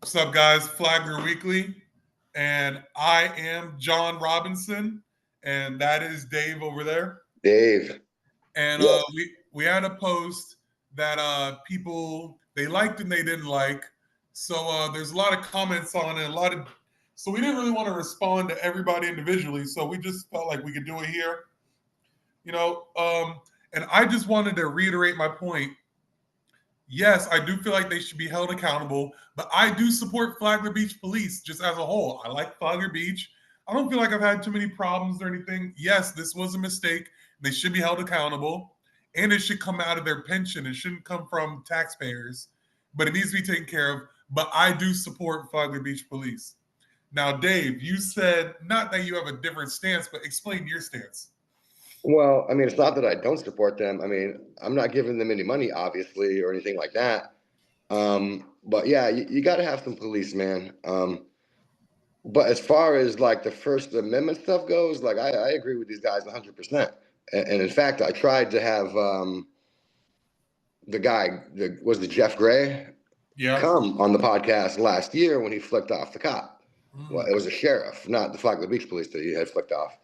What's up, guys? Flagler Weekly, and I am John Robinson, and that is Dave over there. Dave. And Yes. we had a post that people they liked and they didn't like. So there's a lot of comments on it, so we didn't really want to respond to everybody individually. So we just felt like we could do it here, you know. And I just wanted to reiterate my point. Yes, I do feel like they should be held accountable, but I do support Flagler Beach Police just as a whole. I like Flagler Beach. I don't feel like I've had too many problems or anything. Yes, this was a mistake. They should be held accountable, and it should come out of their pension. It shouldn't come from taxpayers, but it needs to be taken care of. But I do support Flagler Beach Police. Now, Dave, you said not that you have a different stance, but explain your stance. Well, I mean, it's not that I don't support them. I mean, I'm not giving them any money, obviously, or anything like that. But yeah, you got to have some police, man. But as far as like the First Amendment stuff goes, like I agree with these guys 100%. And in fact, I tried to have the guy, was the Jeff Gray, come on the podcast last year when he flicked off the cop. Well, it was a sheriff, not the Flagler Beach Police that he had flicked off.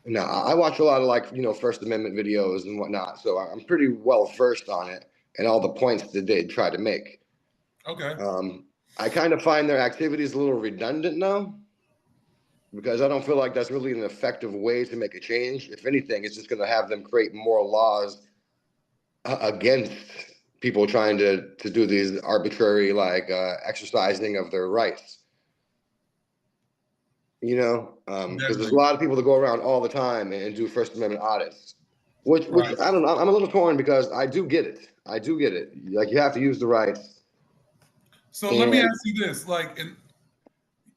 Now, I watch a lot of First Amendment videos and whatnot, so I'm pretty well versed on it and all the points that they try to make. Okay. I kind of find their activities a little redundant now because I don't feel like that's really an effective way to make a change. If anything, it's just going to have them create more laws against people trying to do these arbitrary, exercising of their rights. Because there's a lot of people that go around all the time and do First Amendment audits, which I don't know. I'm a little torn because I do get it. Like, you have to use the rights. So let me ask you this: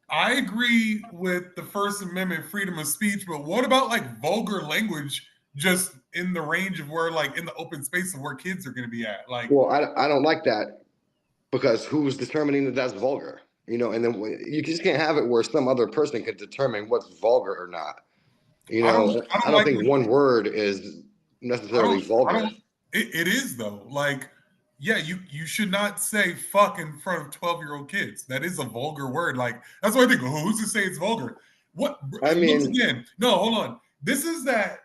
I agree with the First Amendment, freedom of speech, but what about like vulgar language, just in the range of where, like, in the open space of where kids are going to be at? Like, well, I don't like that because who's determining that that's vulgar? And then you just can't have it where some other person can determine what's vulgar or not. I don't think one word is necessarily vulgar. It is though. Like, yeah, you should not say fuck in front of 12-year-old kids. That is a vulgar word. Like, that's why I think, who's to say it's vulgar? What? I mean, once again, no, hold on. This is that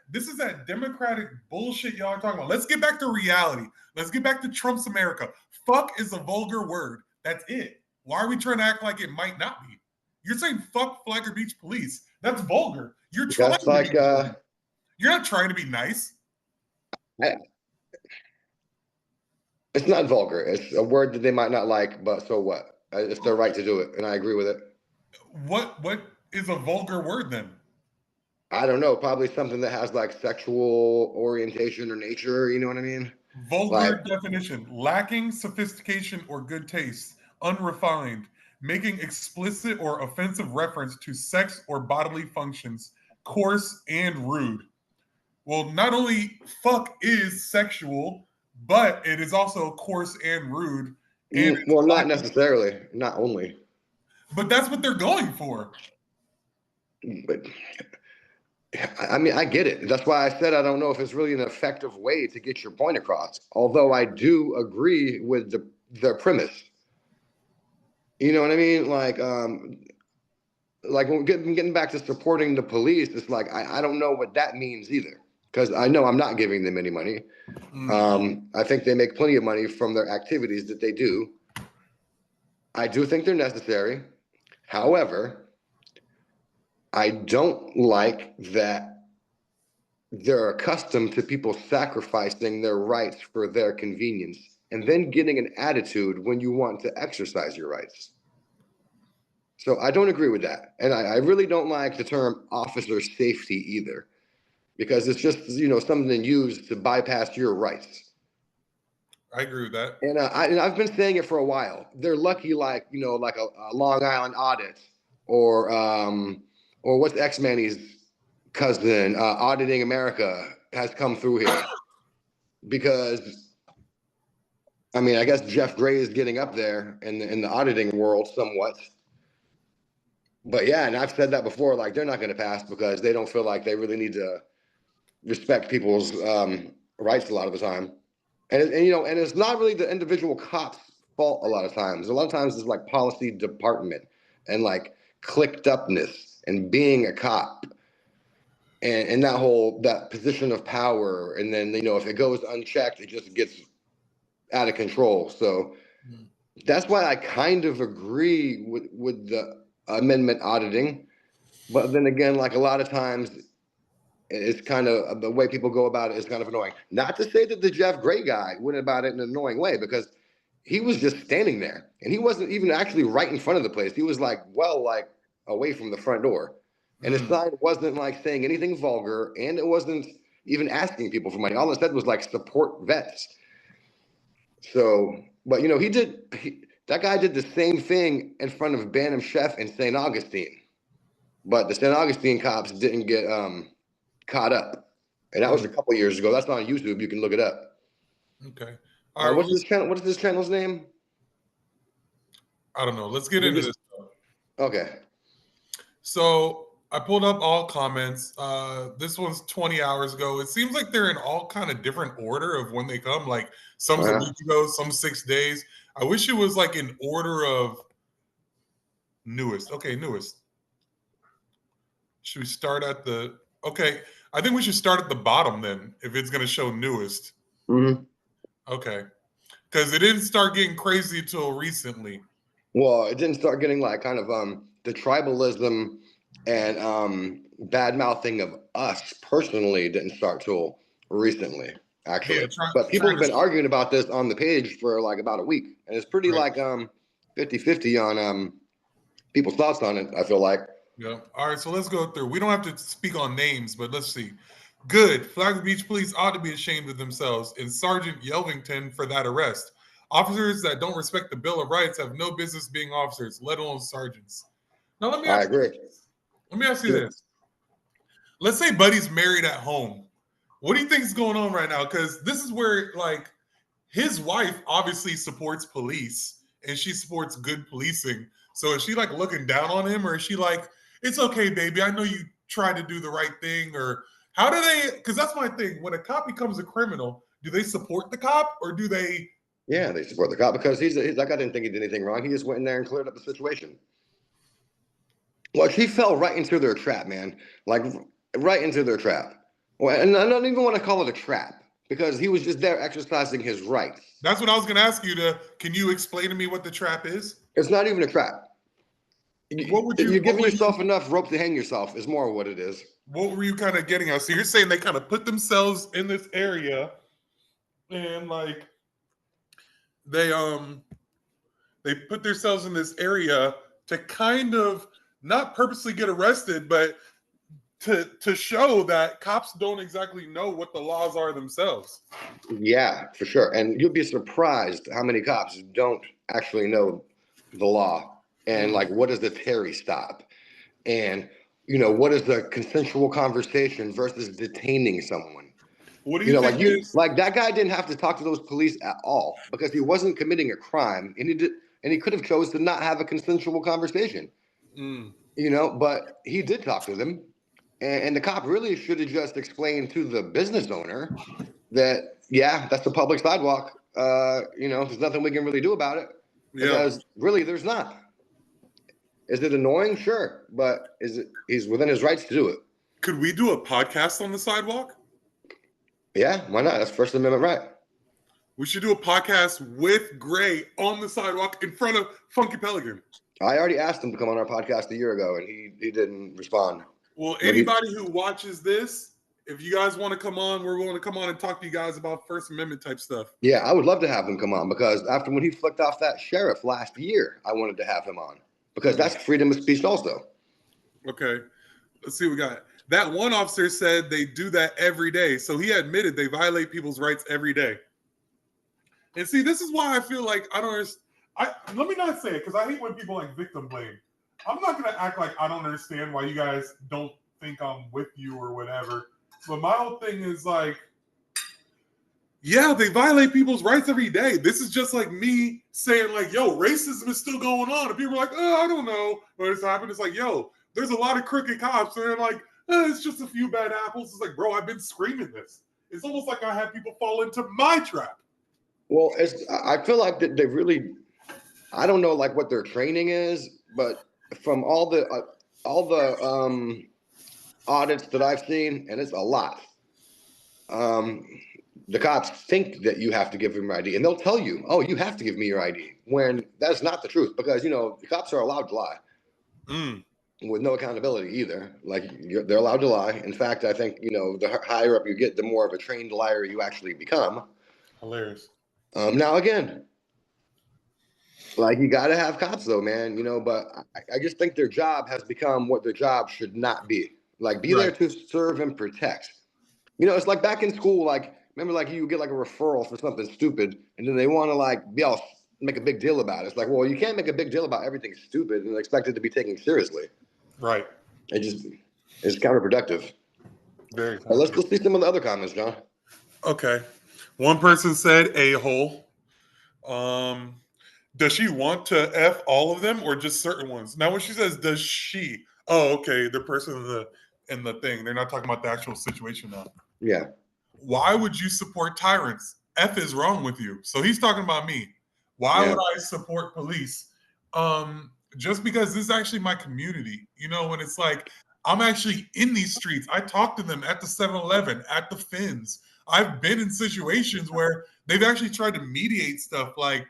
democratic bullshit y'all are talking about. Let's get back to reality. Let's get back to Trump's America. Fuck is a vulgar word. That's it. Why are we trying to act like it might not be? You're saying fuck Flagler Beach Police. That's vulgar. You're trying you're not trying to be nice. It's not vulgar. It's a word that they might not like, but so what? It's their right to do it, and I agree with it. What is a vulgar word then? I don't know. Probably something that has like sexual orientation or nature. You know what I mean? Vulgar definition: lacking sophistication or good taste, unrefined, making explicit or offensive reference to sex or bodily functions, coarse and rude. Well, not only fuck is sexual, but it is also coarse and rude. And well, not necessarily, not only. But that's what they're going for. But I mean, I get it. That's why I said I don't know if it's really an effective way to get your point across. Although I do agree with their premise. You know what I mean? Like when we're getting back to supporting the police, it's like I don't know what that means either. Because I know I'm not giving them any money. I think they make plenty of money from their activities that they do. I do think they're necessary. However, I don't like that they're accustomed to people sacrificing their rights for their convenience and then getting an attitude when you want to exercise your rights. So I don't agree with that. And I really don't like the term officer safety either. Because it's just, something used to bypass your rights. I agree with that. And I've been saying it for a while. They're lucky, like a Long Island audit, or what's X-Manny's cousin, Auditing America, has come through here. Because, I mean, I guess Jeff Gray is getting up there in the auditing world somewhat. But yeah, and I've said that before, like, they're not going to pass because they don't feel like they really need to respect people's rights a lot of the time, and it's not really the individual cop's fault a lot of times. A lot of times it's like policy department and like clicked upness and being a cop and that position of power. And then, if it goes unchecked, it just gets out of control. So that's why I kind of agree with the amendment auditing. But then again, like a lot of times, it's kind of the way people go about it is kind of annoying. Not to say that the Jeff Gray guy went about it in an annoying way, because he was just standing there and he wasn't even actually right in front of the place. He was like away from the front door. And his sign wasn't like saying anything vulgar, and it wasn't even asking people for money. All it said was like support vets. So, but that guy did the same thing in front of Bantam Chef in St. Augustine. But the St. Augustine cops didn't get caught up. And that was a couple years ago. That's on YouTube. You can look it up. Okay. All right. What is this channel's name? I don't know. Let's get into this stuff. Okay. So I pulled up all comments. This one's 20 hours ago. It seems like they're in all kind of different order of when they come. Like some's a week ago, some 6 days. I wish it was like in order of newest. Okay, newest. Should we start at the... Okay, I think we should start at the bottom then, if it's going to show newest. Mm-hmm. Okay. Because it didn't start getting crazy until recently. Well, it didn't start getting like kind of the tribalism and bad mouthing of us personally didn't start till recently, actually. Yeah, but people have been arguing about this on the page for like about a week. And it's pretty like 50-50 on people's thoughts on it, I feel like. Yeah. All right, so let's go through. We don't have to speak on names, but let's see. Good. Flagler Beach Police ought to be ashamed of themselves, and Sergeant Yelvington for that arrest. Officers that don't respect the Bill of Rights have no business being officers, let alone sergeants. Now, let me ask you this. Let's say Buddy's married at home. What do you think is going on right now? Because this is where, like, his wife obviously supports police, and she supports good policing. So is she, like, looking down on him, or is she like, it's okay, baby, I know you tried to do the right thing, or how do they, because that's my thing. When a cop becomes a criminal, do they support the cop, or do they... Yeah, they support the cop because he's like, I didn't think he did anything wrong. He just went in there and cleared up the situation. Well, he fell right into their trap, man. Like, right into their trap. Well, and I don't even want to call it a trap because he was just there exercising his rights. That's what I was going to ask you can you explain to me what the trap is? It's not even a trap. You're giving yourself enough rope to hang yourself is more what it is. What were you kind of getting at? So you're saying they kind of put themselves in this area and like they put themselves in this area to kind of not purposely get arrested, but to show that cops don't exactly know what the laws are themselves. Yeah, for sure. And you'll be surprised how many cops don't actually know the law. And like, what is the Terry stop? And, what is the consensual conversation versus detaining someone? What do you think? Like that guy didn't have to talk to those police at all because he wasn't committing a crime, and he could have chose to not have a consensual conversation. But he did talk to them, and the cop really should have just explained to the business owner that that's the public sidewalk. There's nothing we can really do about it because really there's not. Is it annoying? Sure, but he's within his rights to do it. Could we do a podcast on the sidewalk? Yeah, why not? That's First Amendment right. We should do a podcast with Gray on the sidewalk in front of Funky Pelican. I already asked him to come on our podcast a year ago, and he didn't respond. Well, anybody who watches this, if you guys want to come on, we're going to come on and talk to you guys about First Amendment type stuff. Yeah, I would love to have him come on because after when he flicked off that sheriff last year, I wanted to have him on because that's freedom of speech also. Okay, let's see what we got. That one officer said they do that every day. So he admitted they violate people's rights every day. And see, this is why I feel like I don't understand. Let me not say it because I hate when people like victim blame. I'm not going to act like I don't understand why you guys don't think I'm with you or whatever. But my whole thing is like, yeah, they violate people's rights every day. This is just like me saying like, yo, racism is still going on. And people are like, oh, I don't know what has happened. It's like, yo, there's a lot of crooked cops. And they're like, it's just a few bad apples. It's like, bro, I've been screaming this. It's almost like I have people fall into my trap. Well, I feel like that they really I don't know like what their training is, but from all the audits that I've seen, and it's a lot. The cops think that you have to give them your ID, and they'll tell you, "Oh, you have to give me your ID," when that's not the truth, because the cops are allowed to lie with no accountability either. Like they're allowed to lie. In fact, I think the higher up you get, the more of a trained liar you actually become. Hilarious. Now again, like you got to have cops though, man. But I just think their job has become what their job should not be. Like be there to serve and protect. It's like back in school, like remember, like you get like a referral for something stupid, and then they want to like be all make a big deal about it. It's like, well, you can't make a big deal about everything stupid and expect it to be taken seriously. Right. It's counterproductive. Very. Let's see some of the other comments, John. Okay. One person said a-hole. Does she want to F all of them or just certain ones? Now, when she says does she, okay, the person in the thing, they're not talking about the actual situation now. Yeah. Why would you support tyrants? F is wrong with you. So he's talking about me. Why would I support police? Just because this is actually my community. When it's like I'm actually in these streets. I talk to them at the 7-Eleven, at the Finns. I've been in situations where they've actually tried to mediate stuff. Like,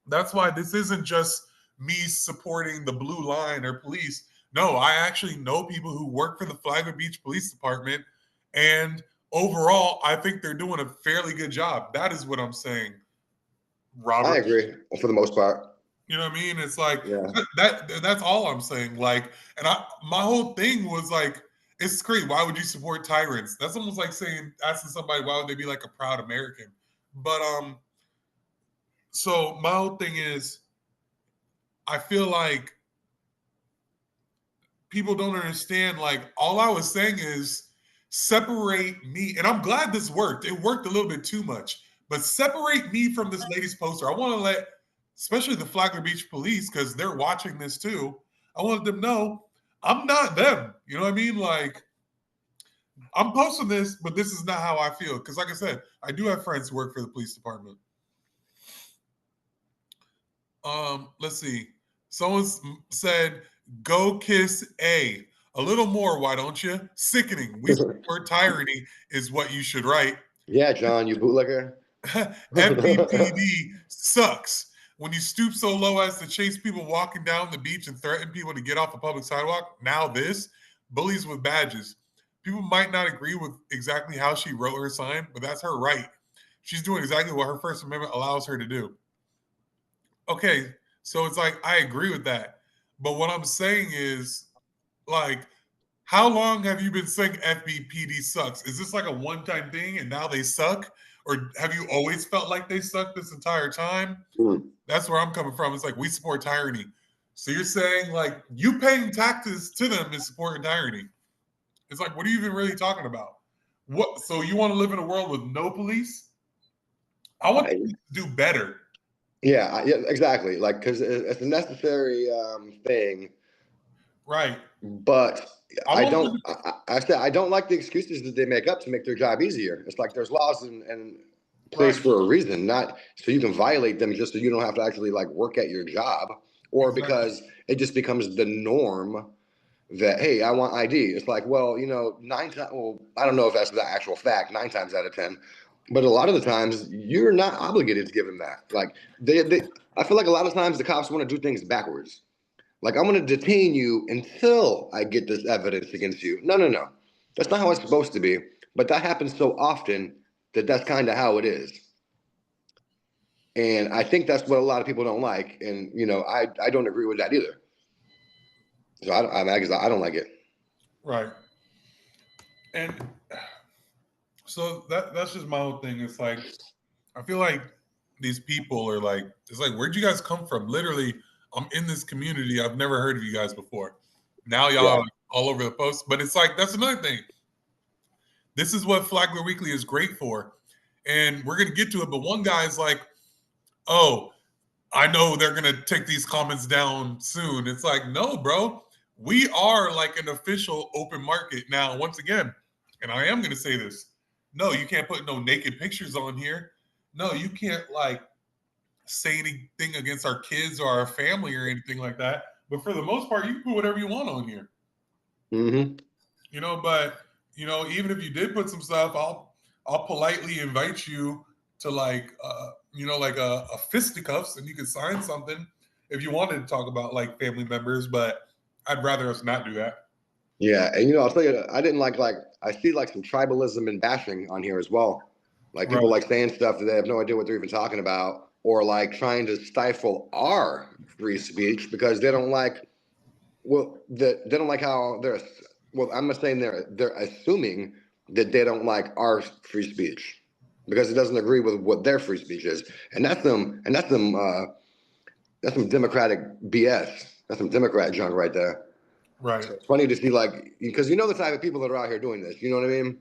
that's why this isn't just me supporting the blue line or police. No, I actually know people who work for the Flagler Beach Police Department, and overall, I think they're doing a fairly good job. That is what I'm saying, Robert. I agree for the most part. You know what I mean? It's like that's all I'm saying. Like, and my whole thing was like, it's crazy. Why would you support tyrants? That's almost like asking somebody why would they be like a proud American. But so my whole thing is, I feel like people don't understand. Like, all I was saying is separate me, and I'm glad this worked. It worked a little bit too much, but separate me from this lady's poster. I want to let, especially the Flagler Beach Police, because they're watching this too. I want them to know I'm not them. You know what I mean? Like, I'm posting this, but this is not how I feel. Because, like I said, I do have friends who work for the police department. Let's see. Someone said, "Go kiss A. A little more, why don't you? Sickening. We support tyranny is what you should write." Yeah, John, you bootlegger. FBPD sucks. When you stoop so low as to chase people walking down the beach and threaten people to get off a public sidewalk, now this, bullies with badges. People might not agree with exactly how she wrote her sign, but that's her right. She's doing exactly what her First Amendment allows her to do. Okay, so it's like, I agree with that. But what I'm saying is, like, how long have you been saying FBPD sucks? Is this like a one-time thing and now they suck? Or have you always felt like they suck this entire time? That's where I'm coming from. It's like, we support tyranny. So you're saying, like, you paying taxes to them is supporting tyranny. It's like, what are you even really talking about? What? So you want to live in a world with no police? I want to do better. Yeah, exactly. Like, because it's a necessary thing. Right. But I said I don't like the excuses that they make up to make their job easier. It's like there's laws in place for a reason, not so you can violate them just so you don't have to actually like work at your job, or because it just becomes the norm that, hey, I want ID. It's like, well, 9 times. Well, I don't know if that's the actual fact. 9 times out of 10. But a lot of the times, you're not obligated to give them that. Like I feel like a lot of times the cops want to do things backwards. Like, I'm going to detain you until I get this evidence against you. No. That's not how it's supposed to be. But that happens so often that that's kind of how it is. And I think that's what a lot of people don't like. And, I don't agree with that either. So I don't like it. Right. And so that's just my whole thing. It's like, I feel like these people are like, it's like, where'd you guys come from? Literally, I'm in this community. I've never heard of you guys before. Now y'all are all over the post. But it's like, that's another thing. This is what Flagler Weekly is great for. And we're going to get to it. But one guy's like, oh, I know they're going to take these comments down soon. It's like, no, bro. We are like an official open market. Now, once again, and I am going to say this, no, you can't put no naked pictures on here. No, you can't like say anything against our kids or our family or anything like that. But for the most part, you can put whatever you want on here. Mm-hmm. You know, but even if you did put some stuff, I'll politely invite you to like like a fisticuffs, and you can sign something if you wanted to talk about like family members. But I'd rather us not do that. Yeah, and I'll tell you, I didn't like I see like some tribalism and bashing on here as well. Like Right. people like saying stuff that they have no idea what they're even talking about, or like trying to stifle our free speech because they don't like they don't like how they're. Well, I'm not saying they're assuming that they don't like our free speech because it doesn't agree with what their free speech is, and that's some Democratic BS. That's some Democrat junk right there. Right. So it's funny to see, like, because the type of people that are out here doing this, you know what I mean?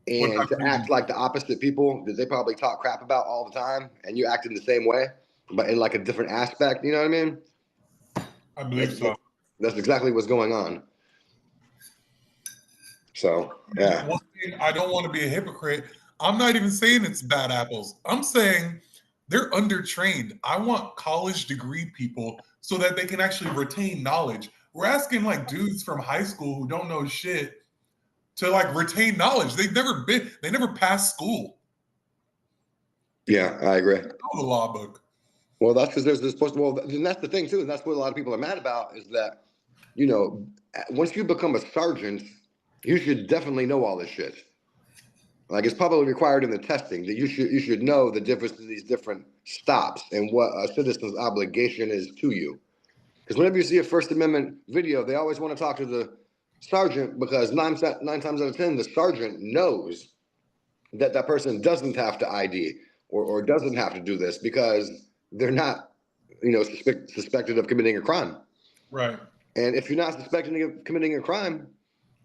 And to act like the opposite people that they probably talk crap about all the time, and you act in the same way, but in like a different aspect, you know what I mean? I believe so. That's exactly what's going on. So, yeah. One thing, I don't want to be a hypocrite. I'm not even saying it's bad apples. I'm saying they're undertrained. I want college degree people so that they can actually retain knowledge. We're asking like dudes from high school who don't know shit to like retain knowledge. They never passed school. Yeah, I agree. They know the law book. Well, that's because there's this and that's the thing too, and that's what a lot of people are mad about is that, once you become a sergeant, you should definitely know all this shit. Like it's probably required in the testing that you should know the difference in these different stops and what a citizen's obligation is to you. Because whenever you see a First Amendment video, they always want to talk to the sergeant because nine times out of 10, the sergeant knows that that person doesn't have to ID or doesn't have to do this because they're not, suspected of committing a crime. Right. And if you're not suspected of committing a crime,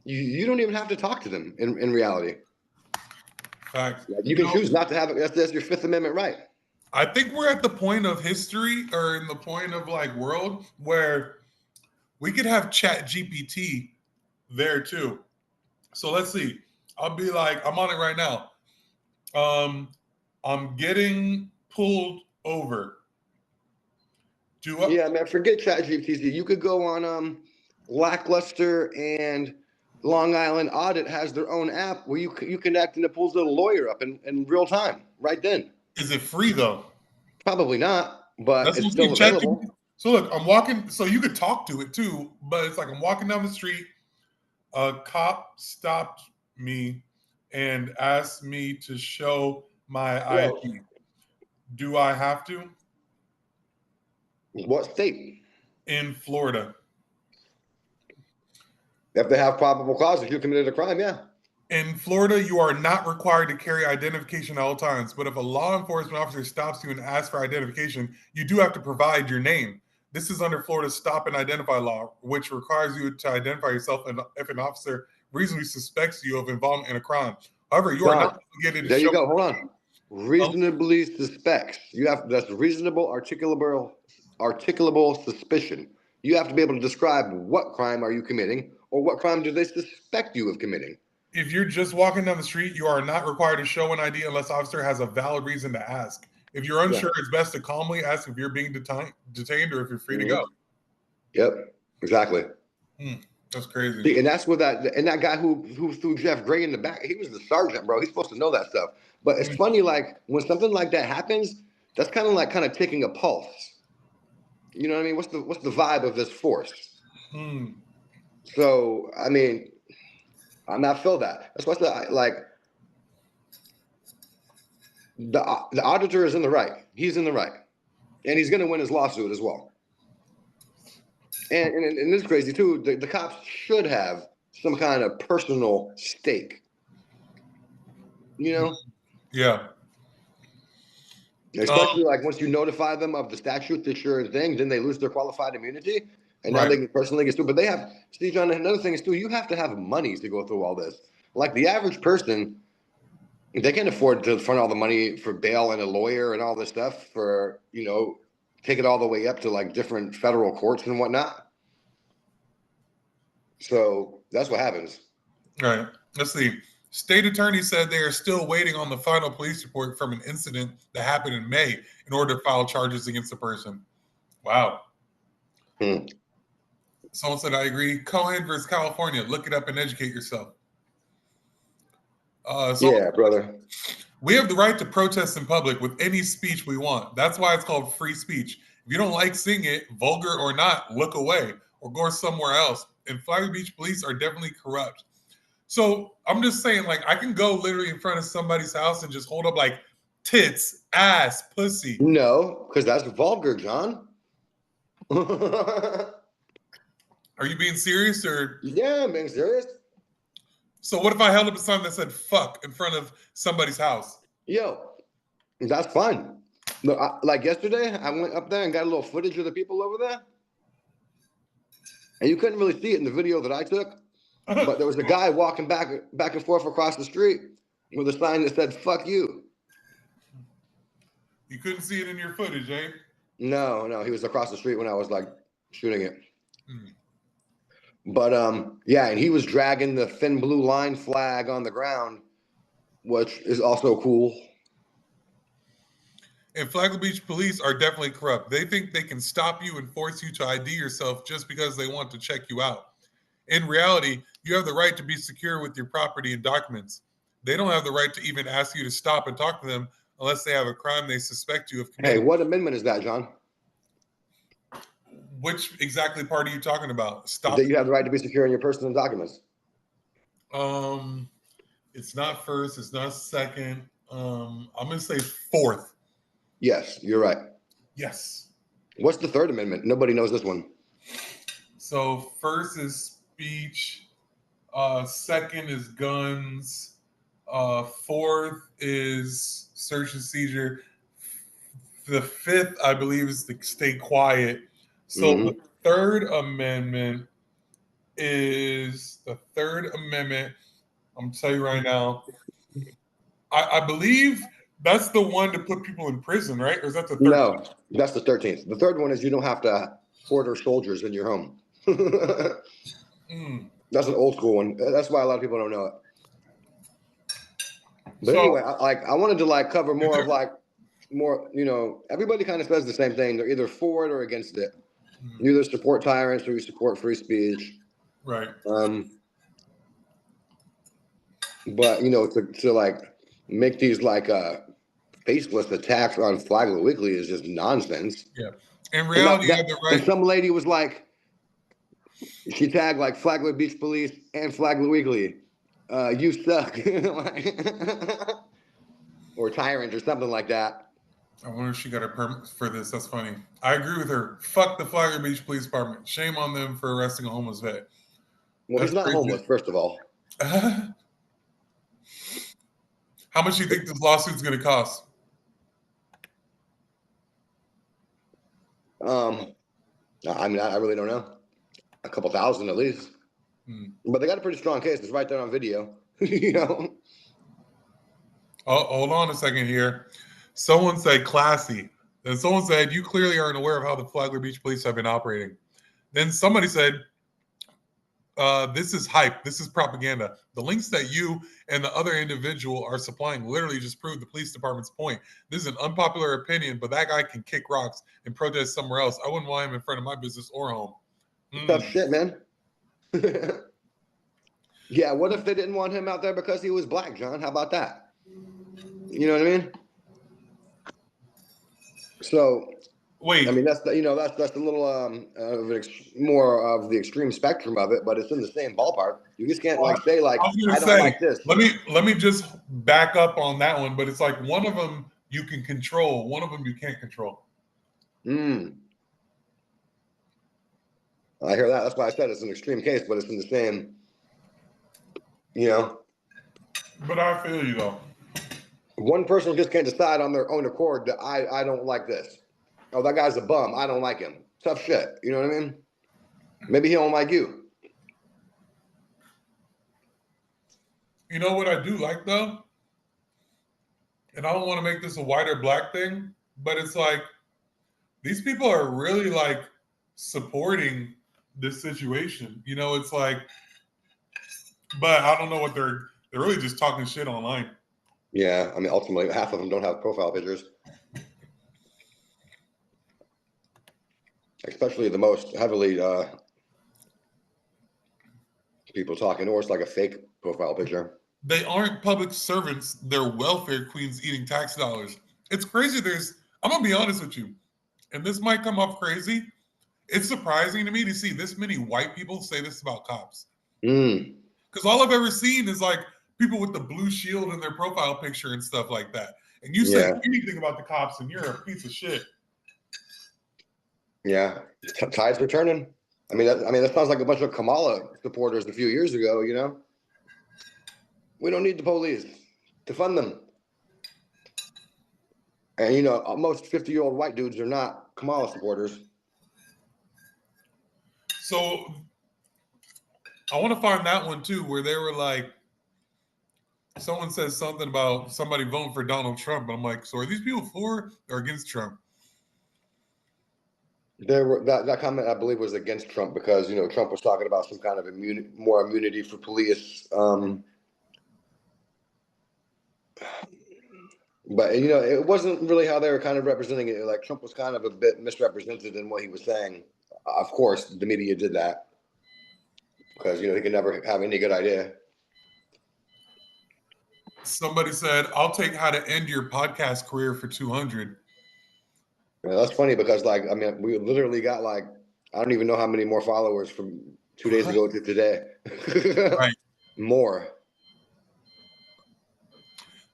you don't even have to talk to them in reality. Fact. You can choose not to have it. That's your Fifth Amendment right. I think we're at the point of history or in the point of like world where we could have Chat GPT there too. So let's see. I'll be like, I'm on it right now. I'm getting pulled over. Yeah, man, forget ChatGPT. You could go on Lackluster, and Long Island Audit has their own app where you connect and it pulls the lawyer up in real time right then. Is it free though? Probably not, but it's still available. So look, I'm walking. So you could talk to it too, but it's like I'm walking down the street. A cop stopped me and asked me to show my ID. Do I have to? What state? In Florida. If they have probable cause, if you committed a crime, yeah. In Florida, you are not required to carry identification at all times. But if a law enforcement officer stops you and asks for identification, you do have to provide your name. This is under Florida's stop and identify law, which requires you to identify yourself if an officer reasonably suspects you of involvement in a crime. However, you are not obligated to There show. you go. Hold on. Reasonably suspects. That's reasonable, articulable suspicion. You have to be able to describe what crime are you committing or what crime do they suspect you of committing. If you're just walking down the street, you are not required to show an ID unless the officer has a valid reason to ask. If you're unsure, it's best to calmly ask if you're being detained or if you're free to go. Yep, exactly. That's crazy. See, and that's what that guy who threw Jeff Gray in the back, he was the sergeant, bro. He's supposed to know that stuff. But it's funny, like when something like that happens, that's kind of taking a pulse. You know what I mean? What's the vibe of this force? So I mean, I feel that. That's what's the auditor is in the right. He's in the right, and he's going to win his lawsuit as well. And this is crazy too. The cops should have some kind of personal stake. Yeah. Especially like once you notify them of the statute that you're a thing, then they lose their qualified immunity, and now they can personally get sued. But they have, Steve John. Another thing is too, you have to have money to go through all this. Like the average person, they can't afford to fund all the money for bail and a lawyer and all this stuff for take it all the way up to like different federal courts and whatnot. So that's what happens. All right. Let's see. State attorney said they are still waiting on the final police report from an incident that happened in May in order to file charges against the person. Wow. Someone said, I agree. Cohen versus California. Look it up and educate yourself. Yeah, brother. We have the right to protest in public with any speech we want. That's why it's called free speech. If you don't like seeing it, vulgar or not, look away or go somewhere else. And Flagler Beach Police are definitely corrupt. So I'm just saying, like, I can go literally in front of somebody's house and just hold up like tits, ass, pussy. No, because that's vulgar, John. Are you being serious or? Yeah, I'm being serious. So what if I held up a sign that said fuck in front of somebody's house? Yo, that's fine. Look, like yesterday, I went up there and got a little footage of the people over there. And you couldn't really see it in the video that I took. But there was a guy walking back and forth across the street with a sign that said, fuck you. You couldn't see it in your footage, eh? No, he was across the street when I was like shooting it. But yeah, and he was dragging the thin blue line flag on the ground, which is also cool. And Flagler Beach Police are definitely corrupt. They think they can stop you and force you to ID yourself just because they want to check you out. In reality, you have the right to be secure with your property and documents. They don't have the right to even ask you to stop and talk to them unless they have a crime they suspect you of committing. Hey, what amendment is that, John? Which exactly part are you talking about? Stop. That you have the right to be secure in your personal documents. It's not first. It's not second. I'm going to say fourth. Yes, you're right. Yes. What's the third amendment? Nobody knows this one. So first is speech. Second is guns. Fourth is search and seizure. The fifth, I believe, is to stay quiet. So the third amendment is I'm going to tell you right now. I believe that's the one to put people in prison, right? Or is that the 13th? No, that's the 13th. The third one is you don't have to order soldiers in your home. That's an old school one. That's why a lot of people don't know it. But so, anyway, I wanted to cover more of everybody kind of says the same thing. They're either for it or against it. You either support tyrants or you support free speech. Right. But to make these faceless attacks on Flagler Weekly is just nonsense. Yeah. In reality, you have the right. And some lady was she tagged Flagler Beach Police and Flagler Weekly. You suck. Or tyrant or something like that. I wonder if she got a permit for this. That's funny. I agree with her. Fuck the Flagler Beach Police Department. Shame on them for arresting a homeless vet. Well, he's not homeless, first of all. How much do you think this lawsuit's going to cost? I really don't know. A couple thousand at least. But they got a pretty strong case. It's right there on video. Oh, hold on a second here. Someone said classy. Then someone said, you clearly aren't aware of how the Flagler Beach Police have been operating. Then somebody said, this is hype. This is propaganda. The links that you and the other individual are supplying literally just prove the police department's point. This is an unpopular opinion, but that guy can kick rocks and protest somewhere else. I wouldn't want him in front of my business or home. Tough shit, man. Yeah, what if they didn't want him out there because he was black, John? How about that? You know what I mean? So, wait. I mean, that's a little more of the extreme spectrum of it, but it's in the same ballpark. You just can't say I don't like this. Let me just back up on that one. But it's one of them you can control, one of them you can't control. I hear that. That's why I said it's an extreme case, but it's in the same. But I feel you though. One person just can't decide on their own accord that I don't like this. Oh, that guy's a bum. I don't like him. Tough shit. You know what I mean? Maybe he don't like you. You know what I do like though? And I don't want to make this a white or black thing, but it's these people are really supporting this situation. It's but I don't know what they're They're really just talking shit online. Yeah, I mean, ultimately, half of them don't have profile pictures. Especially the most heavily people talking, or it's like a fake profile picture. They aren't public servants. They're welfare queens eating tax dollars. It's crazy. I'm going to be honest with you, and this might come off crazy. It's surprising to me to see this many white people say this about cops. Because all I've ever seen is like people with the blue shield in their profile picture and stuff like that. And you say anything about the cops and you're a piece of shit. Yeah, tides are turning. I mean, that sounds like a bunch of Kamala supporters a few years ago. You know, we don't need the police to fund them. And you know, most 50-year-old white dudes are not Kamala supporters. So I want to find that one too, where they were like, someone says something about somebody voting for Donald Trump. I'm like, so are these people for or against Trump? There were that comment, I believe, was against Trump because, you know, Trump was talking about some kind of more immunity for police. But, you know, it wasn't really how they were kind of representing it. Like, Trump was kind of a bit misrepresented in what he was saying. Of course, the media did that because, you know, he could never have any good idea. Somebody said, I'll take how to end your podcast career for 200. Yeah, that's funny because, like, I mean, we literally got, like, I don't even know how many more followers from 2 days ago to today. Right. More.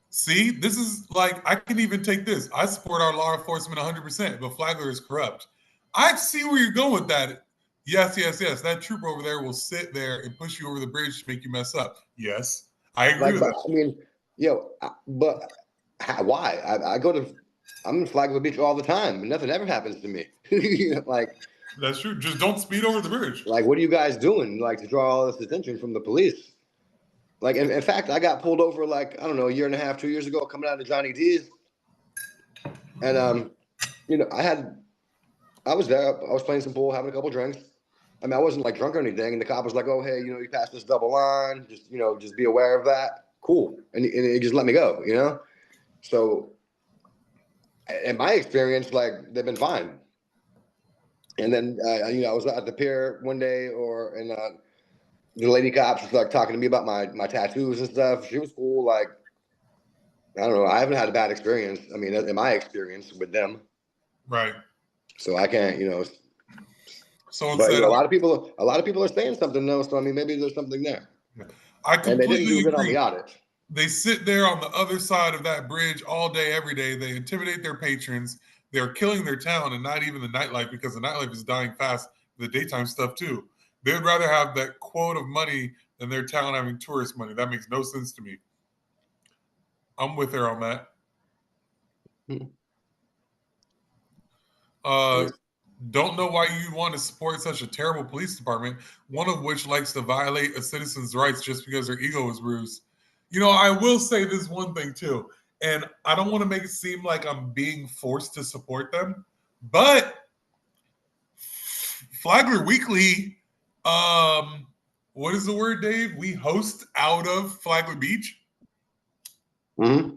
See, this is like, I can even take this. I support our law enforcement 100%, but Flagler is corrupt. I see where you're going with that. Yes. That trooper over there will sit there and push you over the bridge to make you mess up. Yes, I agree with that. I mean, but why? I'm in Flagler Beach all the time, and nothing ever happens to me. Like, that's true. Just don't speed over the bridge. Like, what are you guys doing? Like, to draw all this attention from the police? Like, in fact, I got pulled over, like, I don't know, a year and a half, 2 years ago, coming out of Johnny D's. And, you know, I was there. I was playing some pool, having a couple drinks. I mean, I wasn't, like, drunk or anything. And the cop was like, oh, hey, you know, you passed this double line. Just, you know, just be aware of that. Cool. And he just let me go, you know? So, in my experience, like, they've been fine. And then, you know, I was at the pier one day, and the lady cops was like talking to me about my tattoos and stuff. She was cool. Like, I don't know. I haven't had a bad experience. I mean, in my experience with them. Right. So I can't, you know. Someone but said, you know, a lot of people are saying something though. So I mean, maybe there's something there. I completely and they didn't do agree. it on the audit. They sit there on the other side of that bridge all day, every day. They intimidate their patrons. They're killing their town and not even the nightlife, because the nightlife is dying fast. The daytime stuff too. They'd rather have that quote of money than their town having tourist money. That makes no sense to me. I'm with her on that. Don't know why you want to support such a terrible police department, one of which likes to violate a citizen's rights just because their ego is bruised. You know, I will say this one thing too, and I don't want to make it seem like I'm being forced to support them, but Flagler Weekly, what is the word, Dave? We host out of Flagler Beach. Mm-hmm.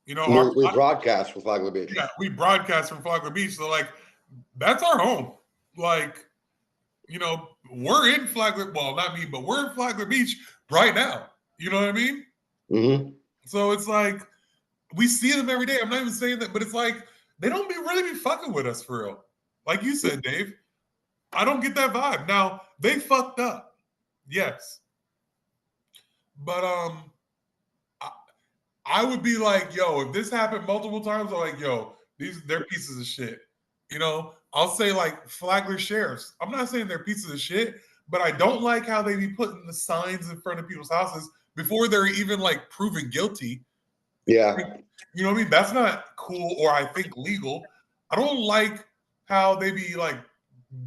You know, we broadcast from Flagler Beach. Yeah, we broadcast from Flagler Beach. So, like, that's our home. Like, you know, we're in Flagler. Well, not me, but we're in Flagler Beach right now. You know what I mean? Mm-hmm. So it's like we see them every day. I'm not even saying that, but it's like they don't really be fucking with us for real. Like you said, Dave, I don't get that vibe. Now they fucked up, yes, but I would be like, yo, if this happened multiple times, I'm like, yo, they're pieces of shit. You know, I'll say like Flagler sheriffs. I'm not saying they're pieces of shit, but I don't like how they be putting the signs in front of people's houses before they're even like proven guilty. Yeah. You know what I mean? That's not cool, or I think legal. I don't like how they be like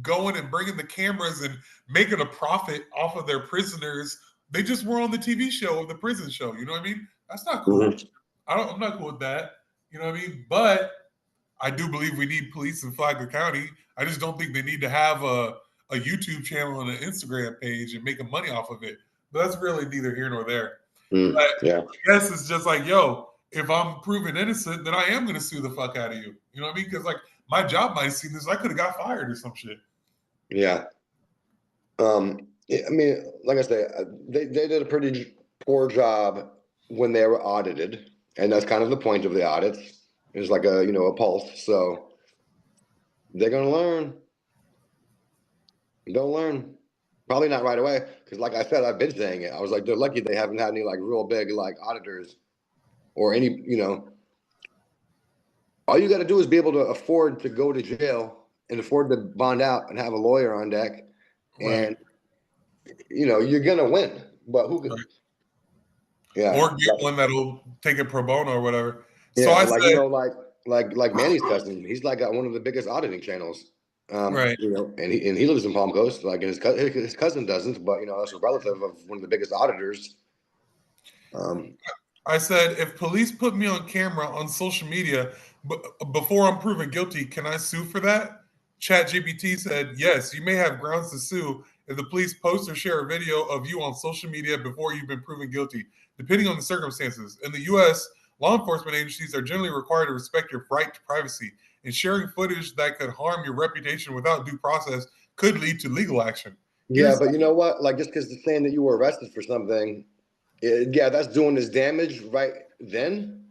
going and bringing the cameras and making a profit off of their prisoners. They just were on the TV show, the prison show. You know what I mean? That's not cool. Mm-hmm. I'm not cool with that. You know what I mean? But I do believe we need police in Flagler County. I just don't think they need to have a YouTube channel and an Instagram page and making money off of it. But that's really neither here nor there. Yeah. I guess it's just like, yo, if I'm proven innocent, then I am going to sue the fuck out of you. You know what I mean? Because like my job might have seen this. I could have got fired or some shit. Yeah. I mean, like I say, they did a pretty poor job when they were audited, and that's kind of the point of the audits. It's like a pulse. So they're gonna learn. They'll learn. Probably not right away, because like I said, I've been saying it. I was like, they're lucky they haven't had any like real big like auditors or any. All you got to do is be able to afford to go to jail and afford to bond out and have a lawyer on deck, and you're gonna win. But who? Right. Yeah. Or get one that'll take it pro bono or whatever. So Yeah, I like said, like Manny's cousin. He's like got one of the biggest auditing channels. right. And he lives in Palm Coast. Like his cousin doesn't, but that's a relative of one of the biggest auditors. I said, if police put me on camera on social media before I'm proven guilty, can I sue for that? ChatGPT said, yes, you may have grounds to sue if the police post or share a video of you on social media before you've been proven guilty, depending on the circumstances. In the U.S., law enforcement agencies are generally required to respect your right to privacy, and sharing footage that could harm your reputation without due process could lead to legal action. Yeah, but you know what? Like, just because it's saying that you were arrested for something, yeah, that's doing this damage right then,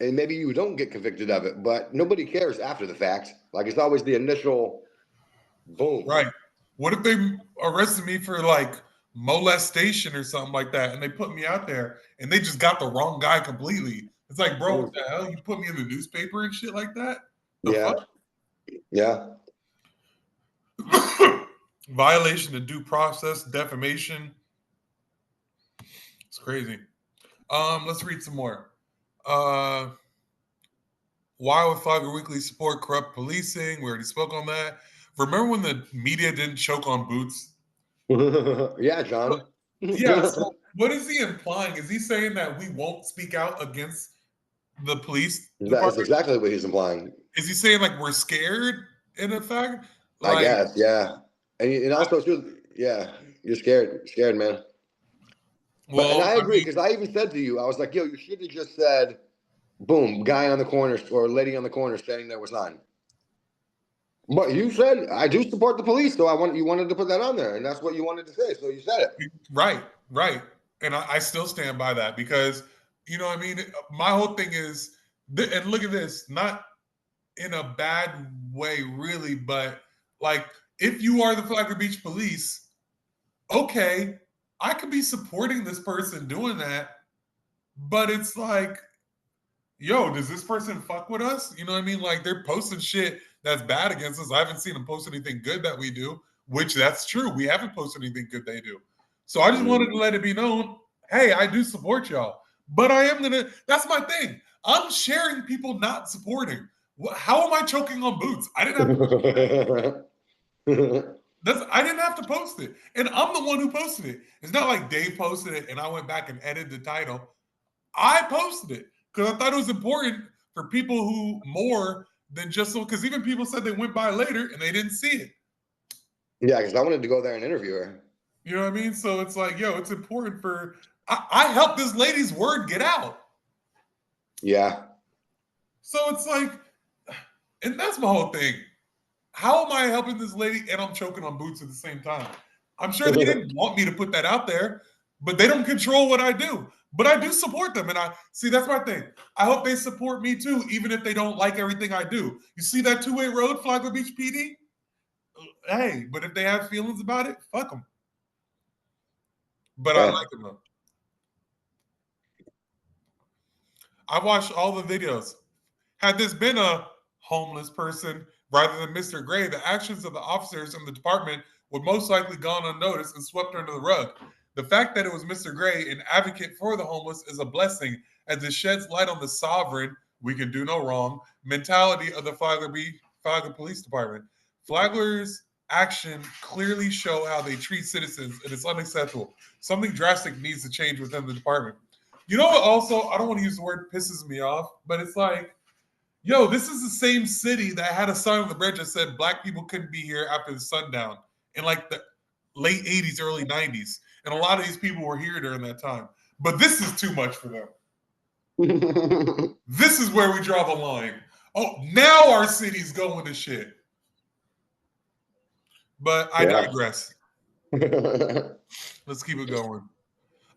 and maybe you don't get convicted of it, but nobody cares after the fact. Like, it's always the initial boom. Right. What if they arrested me for like molestation or something like that, and they put me out there and they just got the wrong guy completely? It's like, bro, what the hell? You put me in the newspaper and shit like that? The Yeah. fuck? Yeah. Violation of due process, defamation. It's crazy. Let's read some more. Why would Flagler Weekly support corrupt policing? We already spoke on that. Remember when the media didn't choke on boots? Yeah, John. Yeah. So what is he implying? Is he saying that we won't speak out against the police That is department? exactly what he's implying. Is he saying like we're scared in effect? I Like, guess, yeah. And also too, yeah, you're scared, man. And well, I I agree, mean, because I even said to you, I was like, yo, you should have just said, boom, guy on the corner or lady on the corner standing there with sign. But you said I do support the police, so you wanted to put that on there, and that's what you wanted to say, so you said it. right, right. And I still stand by that because, you know what I mean? My whole thing is, and look at this, not in a bad way, really, but like if you are the Flagler Beach Police, okay, I could be supporting this person doing that, but it's like, yo, does this person fuck with us? You know what I mean? Like they're posting shit that's bad against us. I haven't seen them post anything good that we do, which that's true. We haven't posted anything good they do. So I just wanted to let it be known, hey, I do support y'all. But I am gonna, that's my thing. I'm sharing people not supporting. How am I choking on boots? I didn't have to I didn't have to post it. And I'm the one who posted it. It's not like Dave posted it and I went back and edited the title. I posted it because I thought it was important for people who more than just so, because even people said they went by later and they didn't see it. Yeah, because I wanted to go there and interview her. You know what I mean? So it's like, yo, it's important for, I helped this lady's word get out. Yeah. So it's like, and that's my whole thing. How am I helping this lady and I'm choking on boots at the same time? I'm sure they didn't want me to put that out there, but they don't control what I do. But I do support them. And I see that's my thing. I hope they support me too, even if they don't like everything I do. You see that two-way road, Flagler Beach PD? Hey, but if they have feelings about it, fuck them. But I like them though. I watched all the videos. Had this been a homeless person rather than Mr. Gray, the actions of the officers in the department would most likely gone unnoticed and swept under the rug. The fact that it was Mr. Gray, an advocate for the homeless, is a blessing as it sheds light on the sovereign, we can do no wrong, mentality of the Flagler Police Department. Flagler's action clearly show how they treat citizens, and it's unacceptable. Something drastic needs to change within the department. You know what also, I don't want to use the word pisses me off, but it's like, yo, this is the same city that had a sign on the bridge that said black people couldn't be here after the sundown in like the late 80s, early 90s. And a lot of these people were here during that time. But this is too much for them. This is where we draw the line. Oh, now our city's going to shit. But I digress. Let's keep it going.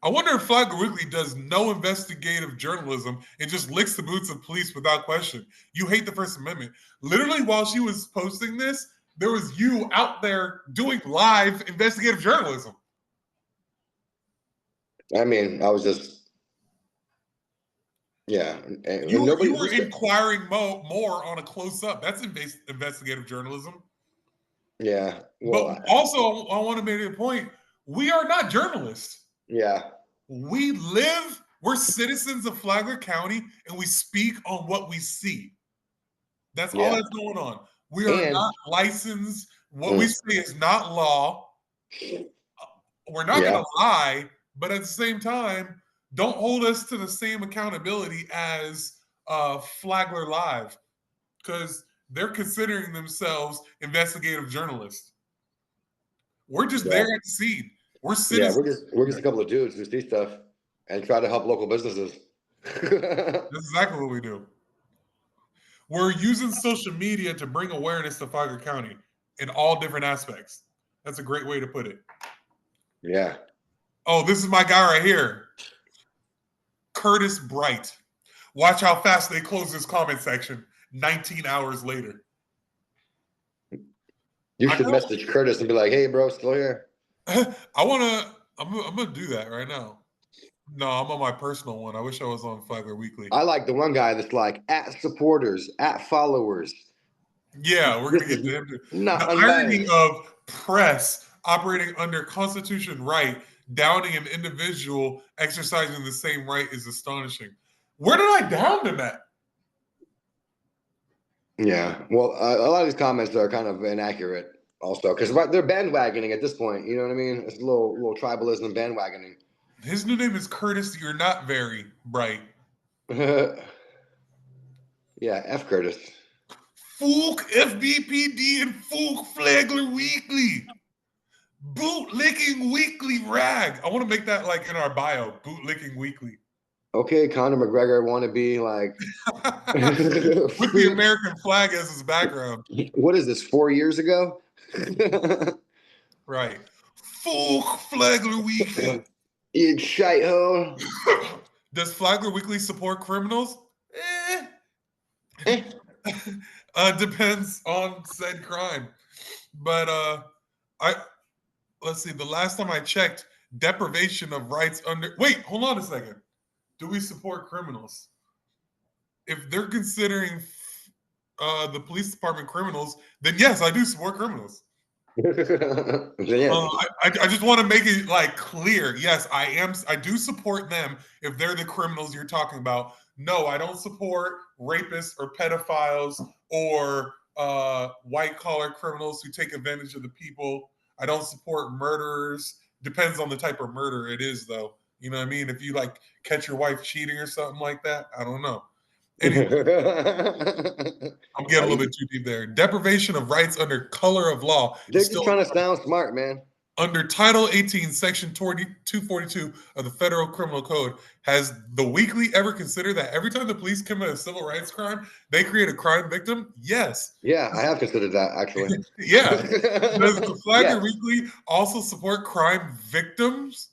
I wonder if Flagler Weekly does no investigative journalism and just licks the boots of police without question. You hate the First Amendment. Literally, while she was posting this, there was you out there doing live investigative journalism. I mean, I was just, yeah. You were inquiring more on a close-up. That's investigative journalism. Yeah. Well, but also, I want to make a point. We are not journalists. Yeah. We're citizens of Flagler County, and we speak on what we see. That's all that's going on. We are not licensed. What we say is not law. We're not going to lie, but at the same time, don't hold us to the same accountability as Flagler Live, because they're considering themselves investigative journalists. We're just there at the scene. We're citizens. Yeah, we're just a couple of dudes who see stuff and try to help local businesses. That's exactly what we do. We're using social media to bring awareness to Flagler County in all different aspects. That's a great way to put it. Yeah. Oh, this is my guy right here. Curtis Bright. Watch how fast they close this comment section 19 hours later. You should message Curtis and be like, hey, bro, still here. I'm gonna do that right now. No, I'm on my personal one. I wish I was on Flagler Weekly. I like the one guy that's like @supporters, @followers. Yeah, we're gonna get to him too. The irony of press operating under Constitution right, downing an individual exercising the same right is astonishing. Where did I down him at? Yeah, well, a lot of these comments are kind of inaccurate also, because they're bandwagoning at this point. You know what I mean? It's a little tribalism bandwagoning. His new name is Curtis. You're not very bright. Yeah, F Curtis. Fook FBPD and Fook Flagler Weekly. Bootlicking Weekly rag. I want to make that like in our bio. Bootlicking Weekly. Okay, Conor McGregor want to be like with the American flag as his background. What is this? 4 years ago? Right. Fook Flagler Weekly. You shite hole. Does Flagler Weekly support criminals? Depends on said crime. But let's see. The last time I checked, deprivation of rights under. Wait, hold on a second. Do we support criminals? If they're considering the police department criminals, then yes, I do support criminals. I just want to make it like clear. Yes, I do support them if they're the criminals you're talking about. No, I don't support rapists or pedophiles or white collar criminals who take advantage of the people. I don't support murderers. Depends on the type of murder it is, though. You know what I mean? If you like catch your wife cheating or something like that, I don't know. Anyway, I'm getting a little bit too deep there. Deprivation of rights under color of law. They're just trying to sound smart, man. Under Title 18, Section 242 of the Federal Criminal Code, has the Weekly ever considered that every time the police commit a civil rights crime, they create a crime victim? Yes. Yeah, I have considered that, actually. Yeah. Does the Flagler Weekly also support crime victims?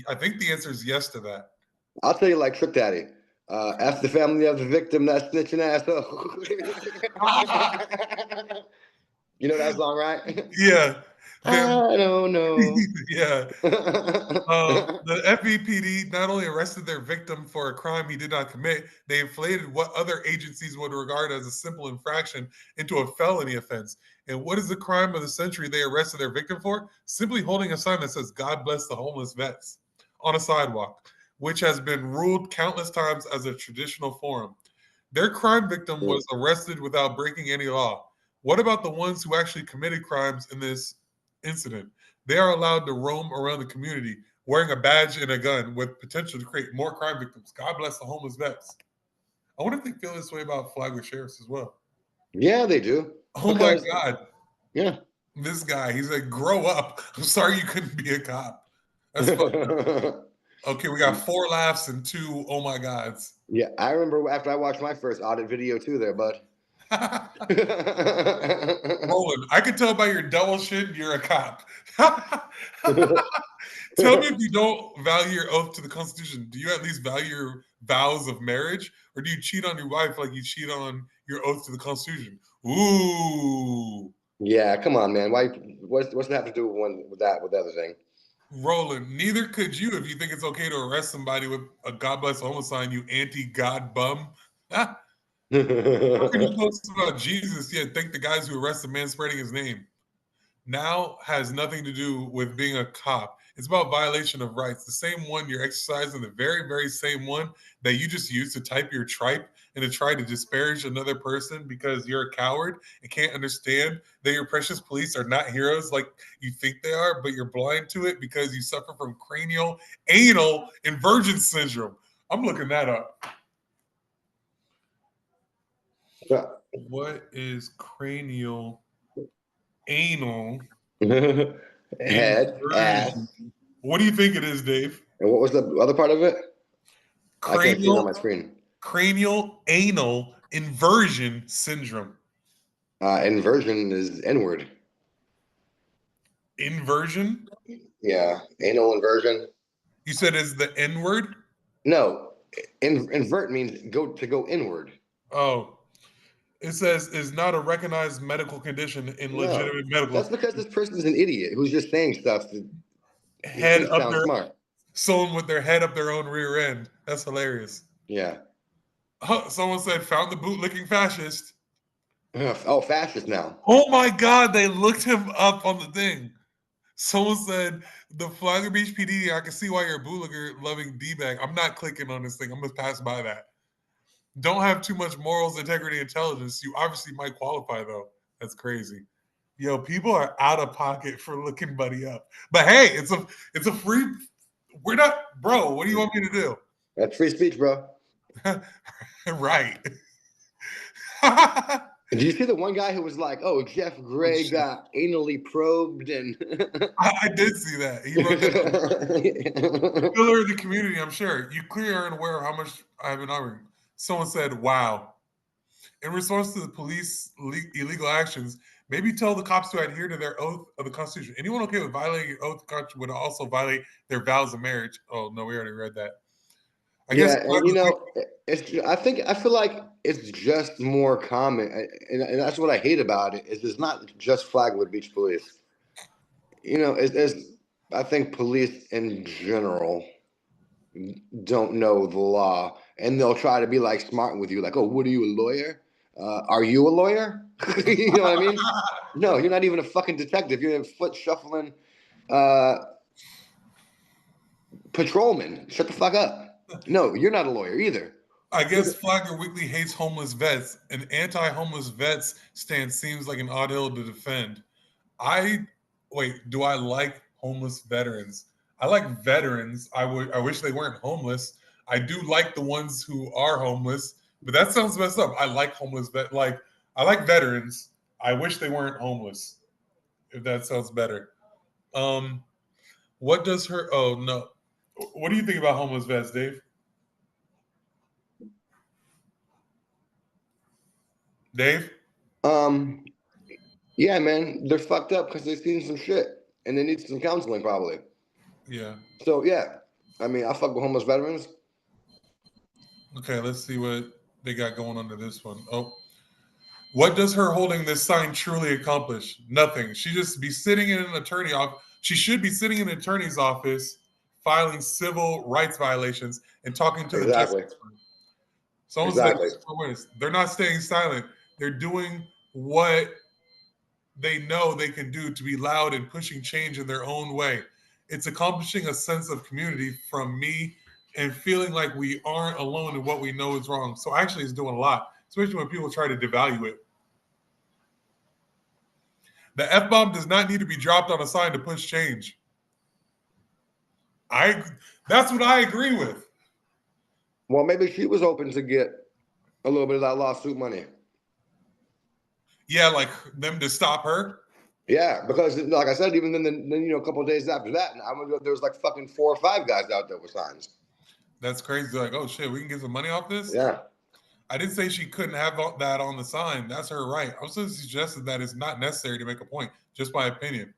I think the answer is yes to that. I'll tell you like Trick Daddy. Ask the family of the victim, that snitching asshole. You know that song, right? Yeah. I don't know. Yeah. The FBPD not only arrested their victim for a crime he did not commit, they inflated what other agencies would regard as a simple infraction into a felony offense. And what is the crime of the century they arrested their victim for? Simply holding a sign that says, "God bless the homeless vets," on a sidewalk, which has been ruled countless times as a traditional forum. Their crime victim was arrested without breaking any law. What about the ones who actually committed crimes in this incident? They are allowed to roam around the community wearing a badge and a gun with potential to create more crime victims. God bless the homeless vets. I wonder if they feel this way about Flagler sheriffs as well. Yeah, they do. Oh my God. Yeah. This guy, he's like, grow up. I'm sorry you couldn't be a cop. That's fucked up. Okay, we got 4 laughs and 2 oh my gods. Yeah, I remember after I watched my first audit video too there, bud. Roland, I can tell by your double chin you're a cop. Tell me if you don't value your oath to the Constitution. Do you at least value your vows of marriage? Or do you cheat on your wife like you cheat on your oath to the Constitution? Ooh. Yeah, come on, man. Why? What's that have to do with the other thing? Roland, neither could you if you think it's okay to arrest somebody with a God bless homeless sign, you anti-God bum. How can you post about Jesus yet thank the guys who arrested the man spreading his name? Now has nothing to do with being a cop. It's about violation of rights. The same one you're exercising, the very, very same one that you just used to type your tripe and to try to disparage another person because you're a coward and can't understand that your precious police are not heroes like you think they are, but you're blind to it because you suffer from cranial anal inversion syndrome. I'm looking that up. What is cranial anal Head, ass. inversion? What do you think it is, Dave? And what was the other part of it? I can't see it on Cranial my screen. cranial anal inversion syndrome. Inversion is N-word. Inversion? Yeah, anal inversion. You said is the N word? No, invert means go inward. Oh, it says is not a recognized medical condition in No, legitimate medical. that's because this person is an idiot who's just saying stuff that he Head thinks up sounds their smart. someone with their head up their own rear end. That's hilarious. Yeah. Someone said found the bootlicking fascist. Oh, fascist now. Oh my God, they looked him up on the thing. Someone said the Flagler Beach PD. I can see why you're a bootlicker loving D-bag. I'm not clicking on this thing. I'm gonna pass by that. Don't have too much morals, integrity, intelligence. You obviously might qualify though. That's crazy. Yo, people are out of pocket for looking Buddy up. But hey, it's a free. We're not, bro. What do you want me to do? That's free speech, bro. Right. Did you see the one guy who was like, "Oh, Jeff Gray got anally probed," and I did see that. He wrote that. Pillar of the community, I'm sure. You clearly aren't aware of how much I've been arguing. Someone said, wow. In response to the police illegal actions, maybe tell the cops to adhere to their oath of the Constitution. Anyone okay with violating your oath of the Constitution would also violate their vows of marriage. Oh, no, we already read that. I guess. and I feel like it's just more common, and that's what I hate about it. Is it's not just Flagler Beach Police. I think police in general don't know the law, and they'll try to be like smart with you, like, "Oh, what are you, a lawyer? Are you a lawyer?" You know what I mean? No, you're not even a fucking detective. You're a foot shuffling patrolman. Shut the fuck up. No, you're not a lawyer either. I guess Flagler Weekly hates homeless vets. An anti-homeless vets stance seems like an odd hill to defend. Do I like homeless veterans? I like veterans. I wish they weren't homeless. I do like the ones who are homeless, but that sounds messed up. I like homeless I like veterans. I wish they weren't homeless. If that sounds better. What does her oh no. What do you think about homeless vets, Dave? Dave? Yeah, man, they're fucked up because they've seen some shit and they need some counseling, probably. Yeah. So yeah, I mean, I fuck with homeless veterans. Okay, let's see what they got going under this one. Oh, what does her holding this sign truly accomplish? Nothing. She just be sitting in an attorney office. She should be sitting in an attorney's office, filing civil rights violations and talking to the justice. Someone said, they're not staying silent. They're doing what they know they can do to be loud and pushing change in their own way. It's accomplishing a sense of community from me and feeling like we aren't alone in what we know is wrong. So actually it's doing a lot, especially when people try to devalue it. The F-bomb does not need to be dropped on a sign to push change. That's what I agree with. Well, maybe she was hoping to get a little bit of that lawsuit money. Yeah, like them to stop her. Yeah, because like I said, even then a couple of days after that, there was like fucking 4 or 5 guys out there with signs. That's crazy. Like, oh shit, we can get some money off this? Yeah. I didn't say she couldn't have that on the sign. That's her right. I also suggested that it's not necessary to make a point, just my opinion.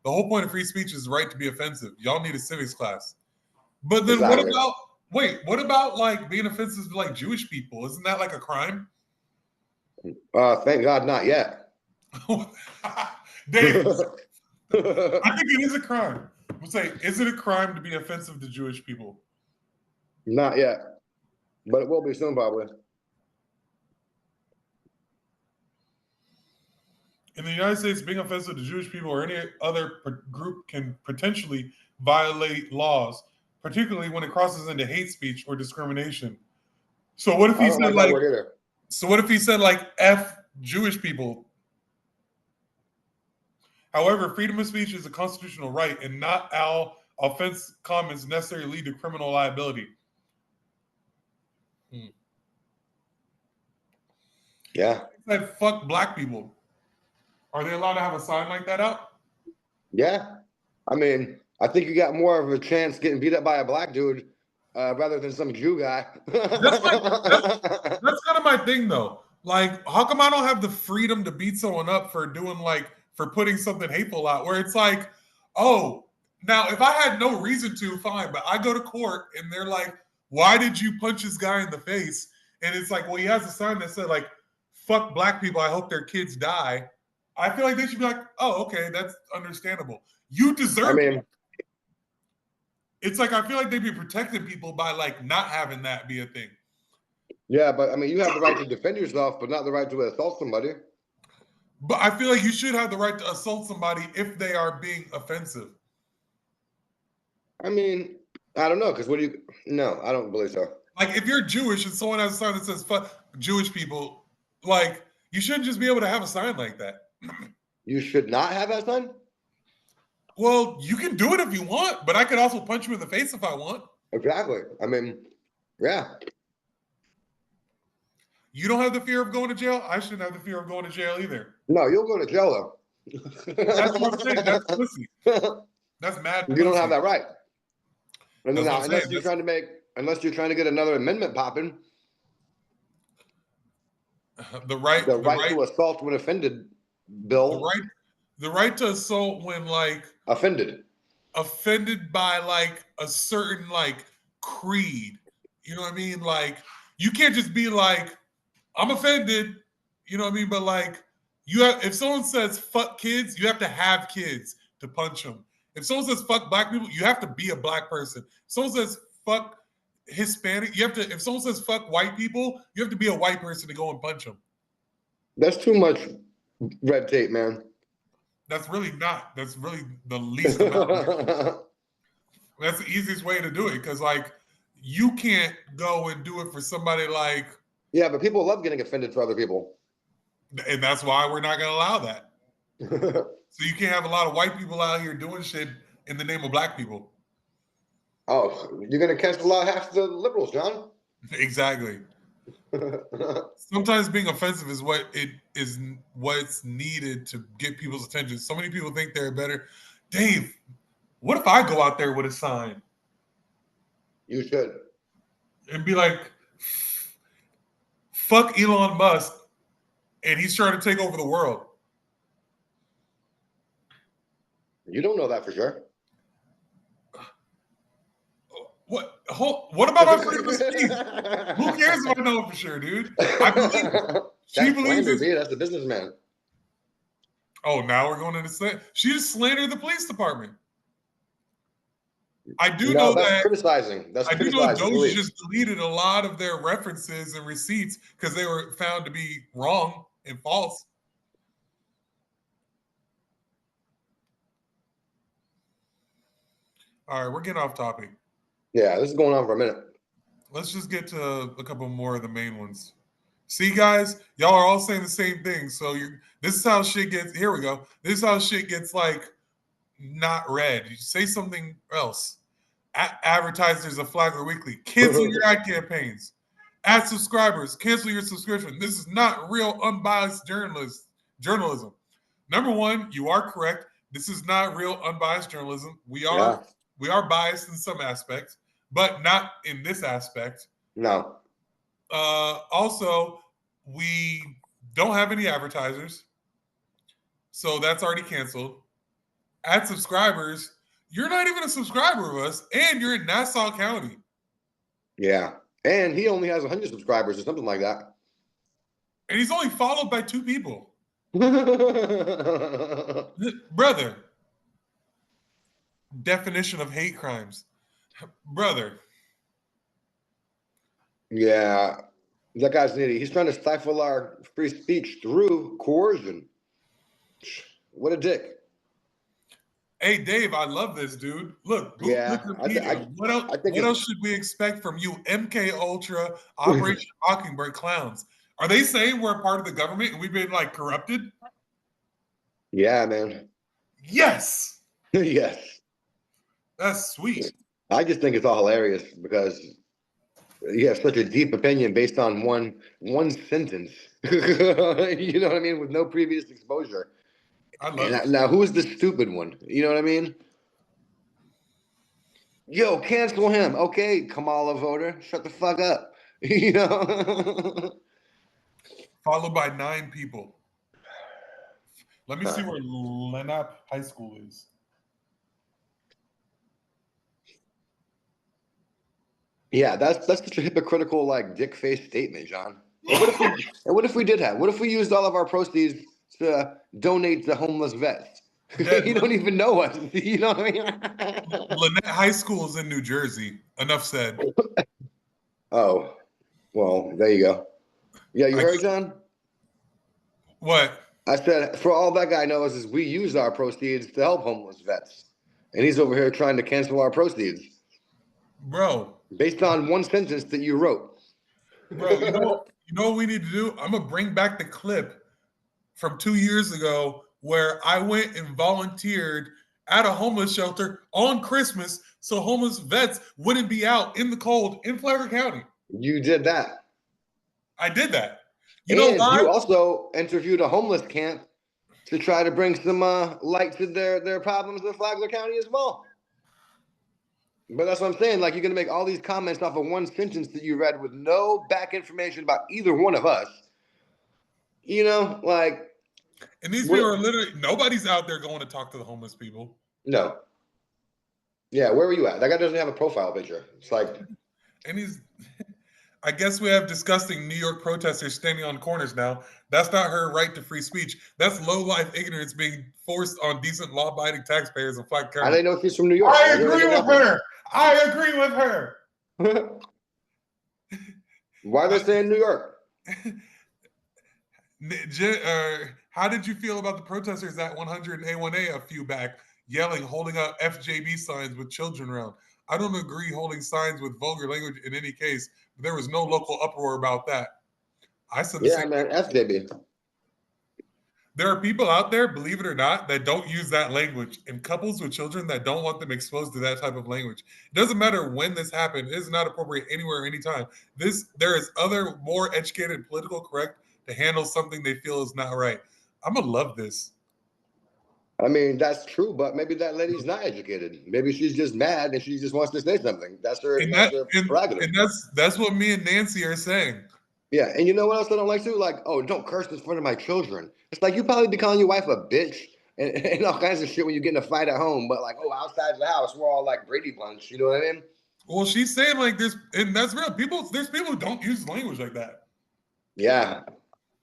The whole point of free speech is the right to be offensive. Y'all need a civics class. But then Exactly. what about like being offensive to like Jewish people? Isn't that like a crime? Thank God not yet. Dave, I think it is a crime. We'll say, is it a crime to be offensive to Jewish people? Not yet. But it will be soon, probably. In the United States, being offensive to Jewish people or any other group can potentially violate laws, particularly when it crosses into hate speech or discrimination. So what if he said like? So what if he said like "F Jewish people"? However, freedom of speech is a constitutional right, and not all offense comments necessarily lead to criminal liability. Yeah. He said, "Fuck black people." Are they allowed to have a sign like that out? Yeah. I mean, I think you got more of a chance getting beat up by a black dude rather than some Jew guy. That's kind of my thing, though. Like, how come I don't have the freedom to beat someone up for putting something hateful out? Where it's like, oh, now if I had no reason to, fine, but I go to court and they're like, why did you punch this guy in the face? And it's like, well, he has a sign that said like, fuck black people, I hope their kids die. I feel like they should be like, oh, okay, that's understandable. You deserve it. It's like I feel like they'd be protecting people by like not having that be a thing. Yeah, but I mean, you have the right to defend yourself, but not the right to assault somebody. But I feel like you should have the right to assault somebody if they are being offensive. I mean, I don't know, because no, I don't believe so. Like if you're Jewish and someone has a sign that says fuck Jewish people, like you shouldn't just be able to have a sign like that. You should not have that sign? Well, you can do it if you want, but I could also punch you in the face if I want. Exactly. I mean, yeah. You don't have the fear of going to jail? I shouldn't have the fear of going to jail either. No, you'll go to jail though. That's what I'm saying. That's pussy. That's mad pussy. You don't have that right. And then now, unless you're trying to get another amendment popping. The right to assault when offended bill. The right to assault when like offended by like a certain like creed. You know what I mean? Like you can't just be like, I'm offended. You know what I mean? But like if someone says fuck kids, you have to have kids to punch them. If someone says fuck black people, you have to be a black person. If someone says fuck Hispanic, you have to. If someone says fuck white people, you have to be a white person to go and punch them. That's too much red tape, man. That's really not. That's really the least amount. That's the easiest way to do it because like you can't go and do it for somebody like. Yeah, but people love getting offended for other people. And that's why we're not going to allow that. So you can't have a lot of white people out here doing shit in the name of black people. Oh, you're going to cancel out half the liberals, John. Exactly. Sometimes being offensive is what's needed to get people's attention. So many people think they're better. Dave, what if I go out there with a sign? You should. And be like, fuck Elon Musk, and he's trying to take over the world. You don't know that for sure. What about our freedom of speech? Who cares if I know it for sure, dude? I believe she believes it. That's the businessman. Oh, now we're going into slander. She just slandered the police department. I do know that criticizing. That's I do know Doge just deleted a lot of their references and receipts because they were found to be wrong and false. All right, we're getting off topic. Yeah, this is going on for a minute. Let's just get to a couple more of the main ones. See, guys, y'all are all saying the same thing. So this is how shit gets. Here we go. This is how shit gets like not read. You say something else. Advertisers of Flagler Weekly, cancel your ad campaigns. Ad subscribers, cancel your subscription. This is not real unbiased journalism. Number one, you are correct. This is not real unbiased journalism. We are biased in some aspects, but not in this aspect. No. Also, we don't have any advertisers, so that's already canceled. Add subscribers. You're not even a subscriber of us, and you're in Nassau County. Yeah. And he only has 100 subscribers or something like that. And he's only followed by 2 people. Brother. Definition of hate crimes. Brother. Yeah. That guy's an idiot. He's trying to stifle our free speech through coercion. What a dick. Hey, Dave, I love this, dude. Look, yeah, what else should we expect from you, MK Ultra, Operation Mockingbird clowns? Are they saying we're a part of the government and we've been like corrupted? Yeah, man. Yes. Yes. That's sweet. I just think it's all hilarious because you have such a deep opinion based on one sentence. You know what I mean? With no previous exposure. I love it. Now, who's the stupid one? You know what I mean? Yo, cancel him. Okay, Kamala voter, shut the fuck up. You know? Followed by 9 people. Let me see where Lenape High School is. Yeah, that's such a hypocritical, like, dick face statement, John. What if we did have? What if we used all of our proceeds to donate to homeless vets? You don't even know us. You know what I mean? Lynette High School is in New Jersey. Enough said. Oh, well, there you go. Yeah, you heard, John? What? I said, for all that guy knows is we use our proceeds to help homeless vets. And he's over here trying to cancel our proceeds. Bro. Based on one sentence that you wrote. Bro, you know what we need to do? I'm going to bring back the clip from 2 years ago where I went and volunteered at a homeless shelter on Christmas so homeless vets wouldn't be out in the cold in Flagler County. You did that. I did that. You know why? You also interviewed a homeless camp to try to bring some light to their problems in Flagler County as well. But that's what I'm saying. Like, you're going to make all these comments off of one sentence that you read with no back information about either one of us. You know, like. And these people are literally, nobody's out there going to talk to the homeless people. No. Yeah, where were you at? That guy doesn't have a profile picture. It's like. And I guess we have disgusting New York protesters standing on corners now. That's not her right to free speech. That's low-life ignorance being forced on decent law-abiding taxpayers in Flagler County. I didn't know if he's from New York. I agree with her. I agree with her. Why are they saying New York? How did you feel about the protesters at 100 A1A a few back, yelling, holding up FJB signs with children around? I don't agree holding signs with vulgar language in any case, but there was no local uproar about that. I said the same. Man, FJB. There are people out there, believe it or not, that don't use that language, and couples with children that don't want them exposed to that type of language. It doesn't matter when this happened. It is not appropriate anywhere, anytime. There is other more educated, political correct to handle something they feel is not right. I'm going to love this. I mean, that's true, but maybe that lady's not educated. Maybe she's just mad and she just wants to say something. That's her prerogative. And that's what me and Nancy are saying. Yeah, and you know what else I don't like too? Like, oh, don't curse in front of my children. It's like you probably be calling your wife a bitch and all kinds of shit when you get in a fight at home. But like, oh, outside the house, we're all like Brady Bunch. You know what I mean? Well, she's saying like this, and that's real. There's people who don't use language like that. Yeah,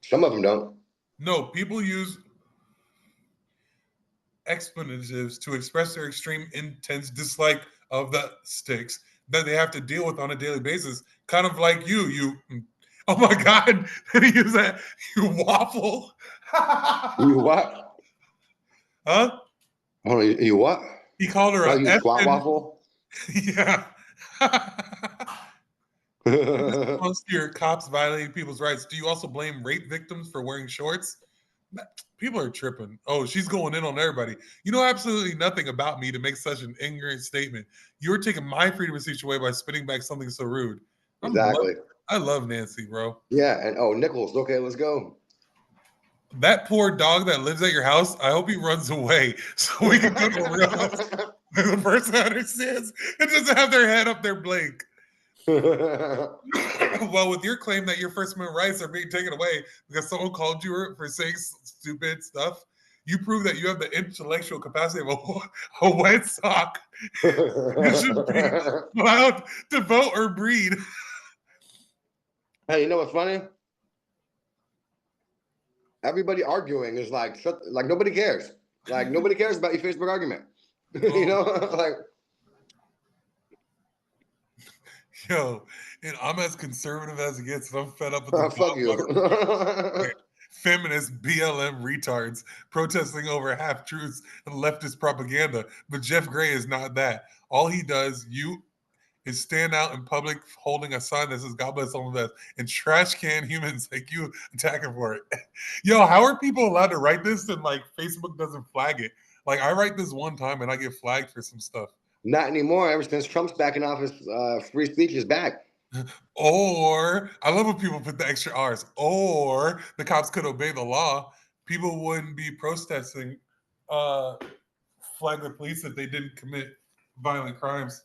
some of them don't. No, people use expletives to express their extreme intense dislike of the sticks that they have to deal with on a daily basis. Kind of like you. Oh my God! Did he use that? You waffle. You what? Huh? Oh, you what? He called her a squat waffle. Yeah. Most of your cops violating people's rights. Do you also blame rape victims for wearing shorts? People are tripping. Oh, she's going in on everybody. You know absolutely nothing about me to make such an ignorant statement. You're taking my freedom of speech away by spitting back something so rude. Exactly. I love Nancy, bro. Yeah, and Nichols. Okay, let's go. That poor dog that lives at your house, I hope he runs away so we can go to a real house. The person understands and doesn't have their head up their blank. Well, with your claim that your First Amendment rights are being taken away because someone called you for saying stupid stuff, you prove that you have the intellectual capacity of a wet sock. You should be allowed to vote or breed. Hey, you know what's funny? Everybody arguing is like, nobody cares. Like, nobody cares about your Facebook argument. You know, like. Yo, and I'm as conservative as it gets, and I'm fed up with the Fuck you. Feminist BLM retards protesting over half-truths and leftist propaganda. But Jeff Gray is not that. All he does, is stand out in public holding a sign that says "God bless all of us" and trash can humans like you attacking for it. Yo, how are people allowed to write this and like Facebook doesn't flag it? Like I write this one time and I get flagged for some stuff. Not anymore. Ever since Trump's back in office, free speech is back. Or I love when people put the extra R's. Or the cops could obey the law. People wouldn't be protesting Flagler Police if they didn't commit violent crimes.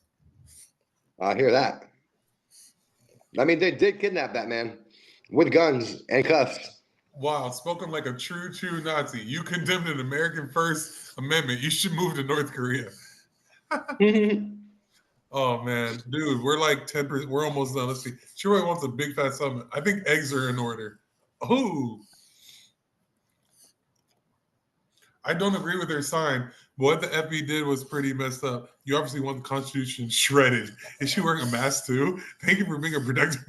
I hear that. I mean, they did kidnap that man with guns and cuffs. Wow, spoken like a true Nazi. You condemned an American First Amendment. You should move to North Korea. Oh man, dude, we're like 10%. We're almost done. Let's see. Troy wants a big fat summit. I think eggs are in order. Oh, I don't agree with their sign. But what the FB did was pretty messed up. You obviously want the Constitution shredded. Is she wearing a mask too? Thank you for being a productive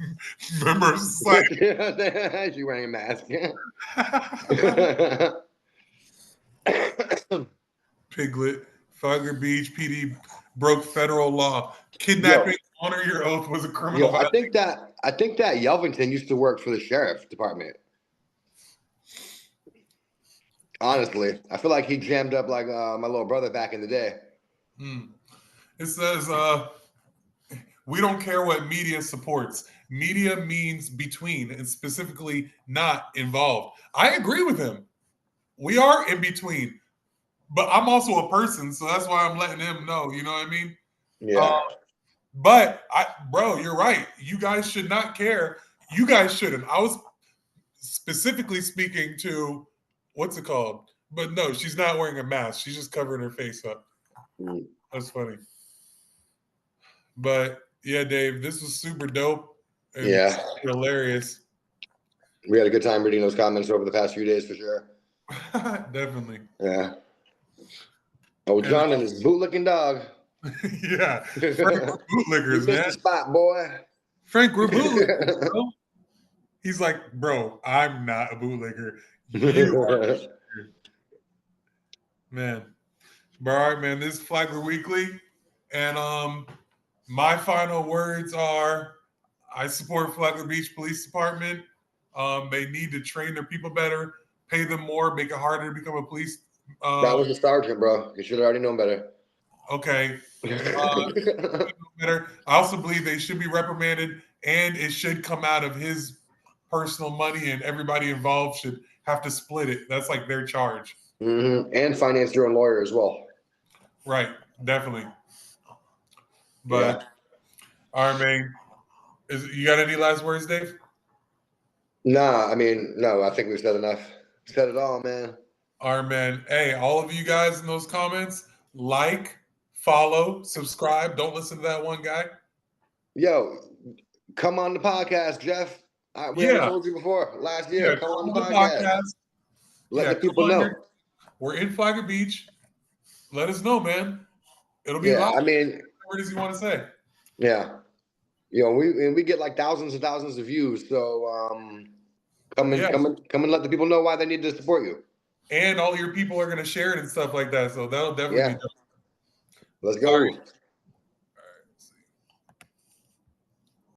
member of society. Is she wearing a mask? Piglet, Flagler Beach PD broke federal law. Kidnapping, honor your oath was a criminal. I think that Yelvington used to work for the sheriff's department. Honestly, I feel like he jammed up like my little brother back in the day. It says, we don't care what media supports. Media means between and specifically not involved. I agree with him. We are in between. But I'm also a person, so that's why I'm letting him know. You know what I mean? Yeah. But bro, you're right. You guys should not care. You guys shouldn't. I was specifically speaking to what's it called? But no, she's not wearing a mask. She's just covering her face up. That's funny. But yeah, Dave, this was super dope. And hilarious. We had a good time reading those comments over the past few days for sure. Definitely. Yeah. Oh, John and his bootlicking dog. Yeah. Frank, we're bootlickers, man. The spot, boy. Frank, we're bootlickers, bro. He's like, bro, I'm not a bootlicker. You are a bootlicker. Man. But all right, man. This is Flagler Weekly. And my final words are I support Flagler Beach Police Department. They need to train their people better, pay them more, make it harder to become a police. That was the sergeant, bro. You should have already known better. Okay. Better. I also believe they should be reprimanded, and it should come out of his personal money, and everybody involved should have to split it. That's like their charge. And finance your own lawyer as well. Right. Definitely. But all right, man. You got any last words, Dave? Nah, I mean, no, I think we've said enough. Said it all, man. All right, man. Hey, all of you guys in those comments, like, follow, subscribe. Don't listen to that one guy. Yo, come on the podcast, Jeff. We haven't told you before. Last year, come on the podcast. Let the people know. We're in Flagler Beach. Let us know, man. It'll be live. I mean, what does he want to say? Yeah. You know, we get like thousands and thousands of views. So come and let the people know why they need to support you. And all your people are going to share it and stuff like that. So that'll definitely be dope. Let's go.